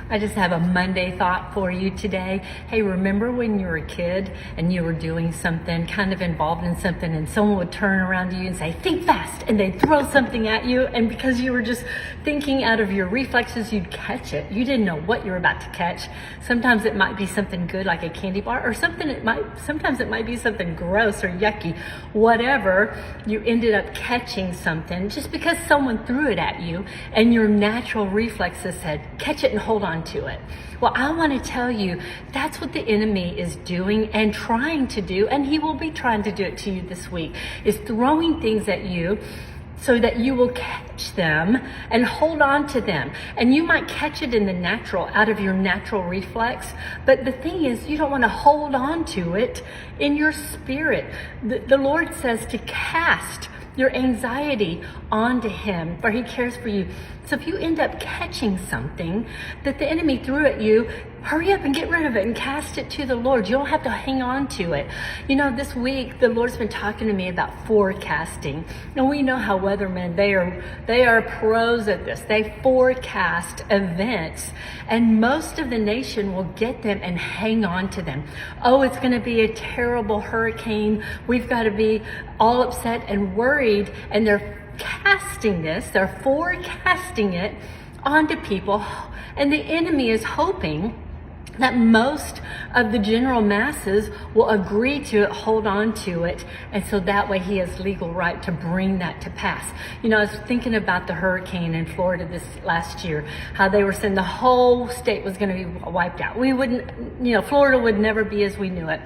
I just have a Monday thought for you today. Hey, remember when you were a kid and you were doing something, kind of involved in something, and someone would turn around to you and say, think fast, and they'd throw something at you, and because you were just thinking out of your reflexes, you'd catch it. You didn't know what you were about to catch. Sometimes it might be something good like a candy bar, or sometimes it might be something gross or yucky. Whatever, you ended up catching something just because someone threw it at you, and your natural reflexes said, catch it and hold on to it. Well, I want to tell you, that's what the enemy is doing and trying to do, and he will be trying to do it to you this week, is throwing things at you so that you will catch them and hold on to them. And you might catch it in the natural, out of your natural reflex, but the thing is, you don't want to hold on to it in your spirit. The Lord says to cast your anxiety onto him, for he cares for you. So if you end up catching something that the enemy threw at you, hurry up and get rid of it and cast it to the Lord. You don't have to hang on to it. You know, this week the Lord's been talking to me about forecasting. And we know how weathermen, they are pros at this. They forecast events, and most of the nation will get them and hang on to them. Oh, it's going to be a terrible hurricane. We've got to be all upset and worried, and they're forecasting it onto people, and the enemy is hoping that most of the general masses will agree to it, hold on to it, and so that way he has legal right to bring that to pass. You know, I was thinking about the hurricane in Florida this last year, how they were saying the whole state was going to be wiped out. Florida would never be as we knew it.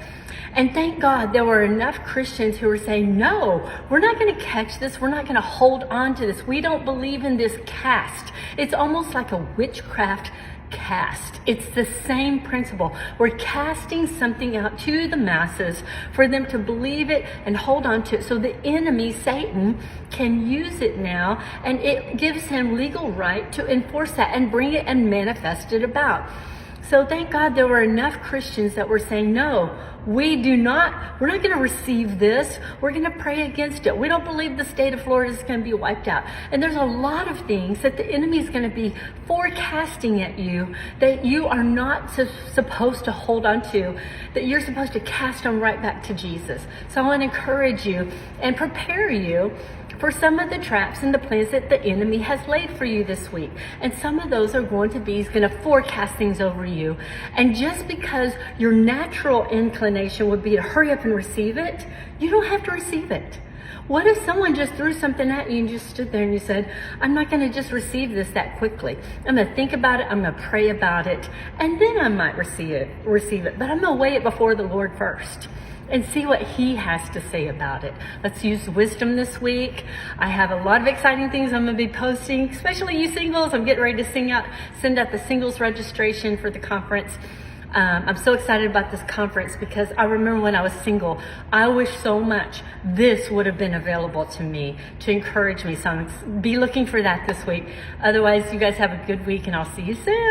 And thank God there were enough Christians who were saying, no, we're not going to catch this. We're not going to hold on to this. We don't believe in this cast. It's almost like a witchcraft cast. It's the same principle. We're casting something out to the masses for them to believe it and hold on to it, so the enemy, Satan, can use it now, and it gives him legal right to enforce that and bring it and manifest it about. So thank God there were enough Christians that were saying, no, we're not going to receive this. We're going to pray against it. We don't believe the state of Florida is going to be wiped out. And there's a lot of things that the enemy is going to be forecasting at you that you are not supposed to hold on to, that you're supposed to cast them right back to Jesus. So I want to encourage you and prepare you for some of the traps and the plans that the enemy has laid for you this week. And some of those are going to be, he's going to forecast things over you. And just because your natural inclination would be to hurry up and receive it, you don't have to receive it. What if someone just threw something at you and just stood there and you said, I'm not going to just receive this that quickly. I'm going to think about it. I'm going to pray about it. And then I might receive it. But I'm going to weigh it before the Lord first and see what he has to say about it. Let's use wisdom this week. I have a lot of exciting things I'm going to be posting, especially you singles. I'm getting ready to send out the singles registration for the conference. I'm so excited about this conference because I remember when I was single, I wish so much this would have been available to me to encourage me. So be looking for that this week. Otherwise, you guys have a good week, and I'll see you soon.